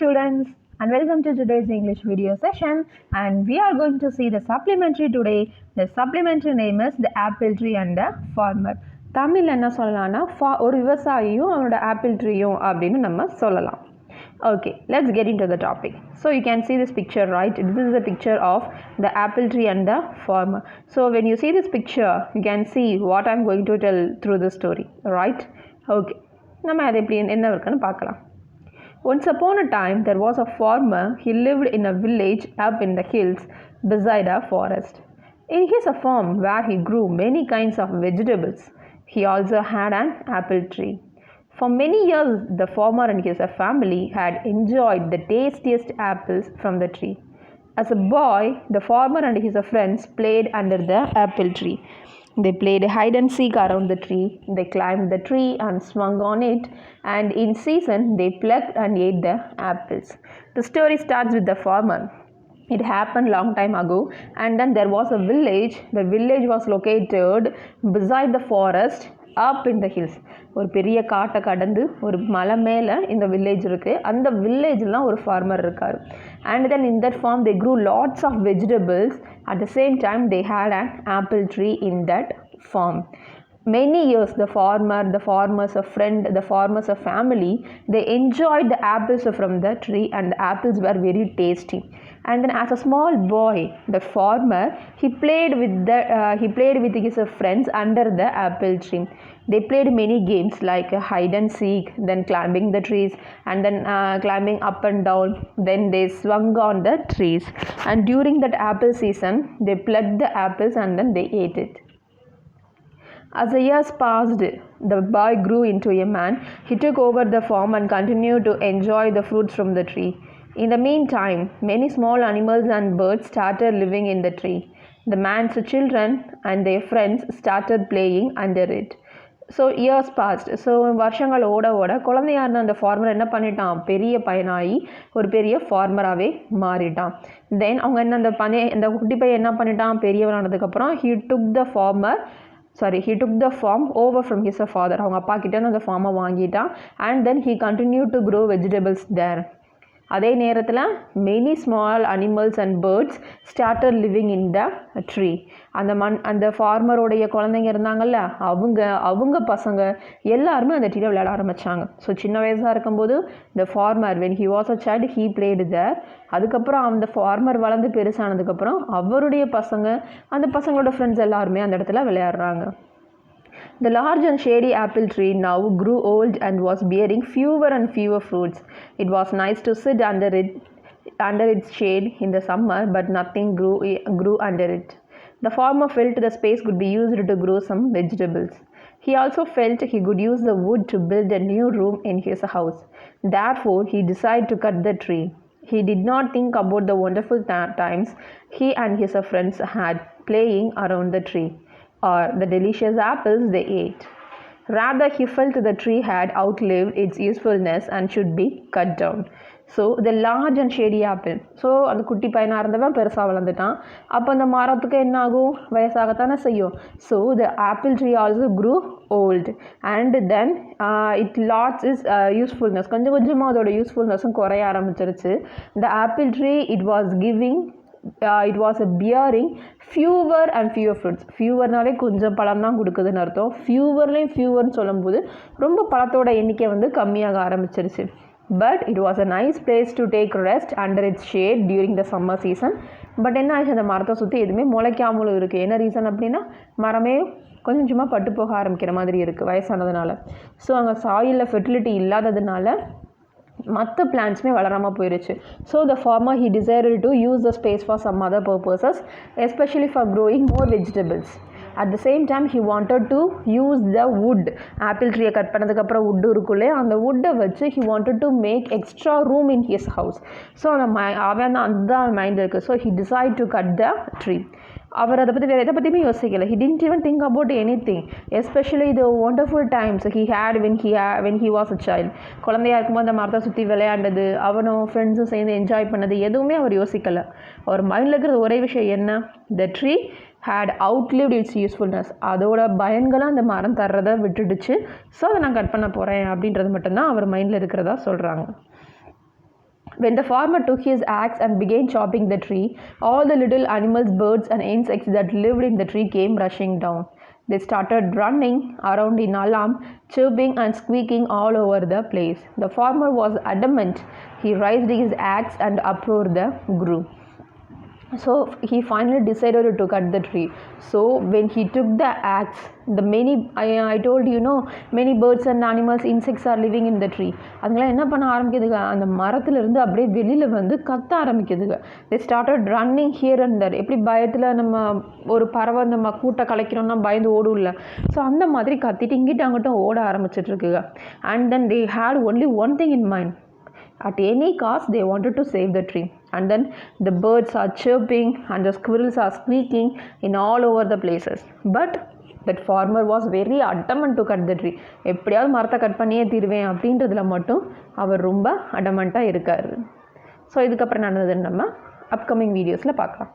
students, and welcome to today's English video session, and we are going to see the supplementary today. The supplementary name is the apple tree and the farmer. Tamil என்ன சொல்லலாம்னா ஒரு விவசாயியும் அவனோட apple ட்ரீயும் அப்படின்னு நம்ம சொல்லலாம். Okay, let's get into the topic. So you can see this picture, right? This is the picture of the apple tree and the farmer. So when you see this picture, you can see what I'm going to tell through the story, right? Okay, நம்ம அதை எப்படி என்ன இருக்குன்னு பார்க்கலாம். Once upon a time, there was a farmer. He lived in a village up in the hills beside a forest. In his farm, where he grew many kinds of vegetables, he also had an apple tree. For many years, the farmer and his family had enjoyed the tastiest apples from the tree. As a boy, the farmer and his friends played under the apple tree. They played hide and seek around the tree. They climbed the tree and swung on it, and in season they plucked and ate the apples. The story starts with the farmer. It happened long time ago, and then there was a village. The village was located beside the forest up in the hills. ஒரு பெரிய காட்டை கடந்து ஒரு மலை மேலே இந்த village இருக்குது. அந்த வில்லேஜ்லாம் ஒரு ஃபார்மர் இருக்கார். And then in that farm they grew lots of vegetables. At the same time they had an apple tree in that farm. Many years the farmer's a friend, the farmer's a family, they enjoyed the apples from the tree, and the apples were very tasty. And then as a small boy, the farmer, he played with his friends under the apple tree. They played many games like hide and seek, then climbing the trees, and then climbing up and down. Then they swung on the trees, and during that apple season they plucked the apples and then they ate it. As the years passed, the boy grew into a man. He took over the farm and continued to enjoy the fruits from the tree. In the meantime, many small animals and birds started living in the tree. The man's children and their friends started playing under it. So years passed. So வருஷங்கள் ஓட குழந்தையாக இருந்த அந்த farmer என்ன பண்ணிட்டான், பெரிய பையனாகி ஒரு பெரிய ஃபார்மராகவே மாறிட்டான். தென் அவங்க என்ன இந்த குட்டி பையன் என்ன பண்ணிட்டான், பெரியவனானதுக்கப்புறம் he took the farm over from his father. அவங்க அப்பா கிட்டே அந்த ஃபார்மை வாங்கிட்டான். And then he continued to grow vegetables there. அதே நேரத்தில் many small animals and birds started living in the tree. அந்த ஃபார்மரோடைய குழந்தைங்க இருந்தாங்கல்ல, அவங்க பசங்க எல்லாருமே அந்த ட்ரீல விளையாட ஆரம்பித்தாங்க. ஸோ சின்ன வயசாக இருக்கும்போது the farmer, when he was a child, he played there. அதுக்கப்புறம் அந்த ஃபார்மர் வளர்ந்து பெருசானதுக்கப்புறம் அவருடைய அந்த பசங்களோட ஃப்ரெண்ட்ஸ் எல்லாருமே அந்த இடத்துல விளையாடுறாங்க. The large and shady apple tree now grew old and was bearing fewer and fewer fruits. It was nice to sit under its shade in the summer, but nothing grew under it. The farmer felt the space could be used to grow some vegetables. He also felt he could use the wood to build a new room in his house. Therefore, he decided to cut the tree. He did not think about the wonderful times he and his friends had playing around the tree, or the delicious apples they ate. Rather, he felt the tree had outlived its usefulness and should be cut down. So, the large and shady apple. So, அந்த குட்டி பையனாக இருந்தவன் பெருசாக வளர்ந்துட்டான். அப்போ அந்த மரத்துக்கு என்ன ஆகும், வயசாகத்தானே செய்யும். So, the apple tree also grew old, and then it lost its usefulness. கொஞ்சம் கொஞ்சமாக அதோட யூஸ்ஃபுல்னஸும் குறைய ஆரம்பிச்சிருச்சு. The apple tree, it was bearing fewer and fewer fruits. ஃபியூவர்னாலே கொஞ்சம் பழம் தான் கொடுக்குதுன்னு அர்த்தம். ஃபியூவர்னு சொல்லும்போது ரொம்ப பழத்தோட எண்ணிக்கை கம்மியாக ஆரம்பிச்சிருச்சு. But it was a nice place to take rest under its shade during the summer season. But என்ன ஆச்சு, அந்த மரத்தை சுற்றி எதுவுமே முளைக்காமலும் இருக்குது. என்ன ரீசன் அப்படின்னா, மரமே கொஞ்சமாக பட்டு போக ஆரம்பிக்கிற மாதிரி இருக்குது வயசானதுனால. ஸோ அங்கே சாயிலில் ஃபெர்டிலிட்டி இல்லாததுனால மற்ற பிளான்ட்ஸுமே வளராமல் போயிடுச்சு. So the farmer he decided to use the space for some other purposes, especially for growing more vegetables. At the same time, he wanted to use the wood. Apple ட்ரீயை cut பண்ணதுக்கப்புறம் wood இருக்குள்ளே, அந்த wood வச்சு he wanted to make extra room in his house. So அவன் அதுதான் mind இருக்குது. So he decided to cut the tree. அவர் அதை பற்றி வேறு எதை பற்றியுமே யோசிக்கலை. he didn't even think about anything, especially the wonderful times he had when he was a child. குழந்தையாக இருக்கும்போது அந்த மரத்தை சுற்றி விளையாண்டது, அவனும் ஃப்ரெண்ட்ஸும் சேர்ந்து என்ஜாய் பண்ணது எதுவுமே அவர் யோசிக்கலை. அவர் மைண்டில் இருக்கிற ஒரே விஷயம் என்ன, the tree had outlived its usefulness. அதோட பயன்களாக அந்த மரம் தர்றதை விட்டுடுச்சு. ஸோ அதை நான் கட் பண்ண போகிறேன் அப்படின்றது மட்டும்தான் அவர் மைண்டில் இருக்கிறதா சொல்கிறாங்க. When the farmer took his axe and began chopping the tree, all the little animals, birds, and insects that lived in the tree came rushing down. They started running around in alarm, chirping and squeaking all over the place. The farmer was adamant. He raised his axe and uproar grew. So he finally decided to cut the tree. So when he took the axe, the many I told you know many birds and animals, insects are living in the tree. அதுங்களாம் என்ன பண்ண ஆரம்பிக்குதுங்க, அந்த மரத்துல இருந்து அப்படியே வெளியில வந்து கத்த ஆரம்பிக்குதுங்க. They started running here and there. எப்படி பயத்துல நம்ம ஒரு பறவை நம்ம கூட்ட கலைக்கிறோம்னா பயந்து ஓடும்ல, ஸோ அந்த மாதிரி கத்திட்டு இங்கிட்ட அங்கிட்ட ஓட ஆரம்பிச்சிட்டு இருக்குங்க. And then they had only one thing in mind. At any cost, they wanted to save the tree. And then the birds are chirping and the squirrels are squeaking in all over the places. But that farmer was very adamant to cut the tree. எப்படியாவது மரத்தை cut பண்ணியே தீருவேன் அப்படின்றதுல மட்டும் அவர் ரொம்ப அடமெண்ட்டாக இருக்கார். So இதுக்கப்புறம் நடந்ததுன்னு நம்ம அப்கமிங் வீடியோஸில் பார்க்கலாம்.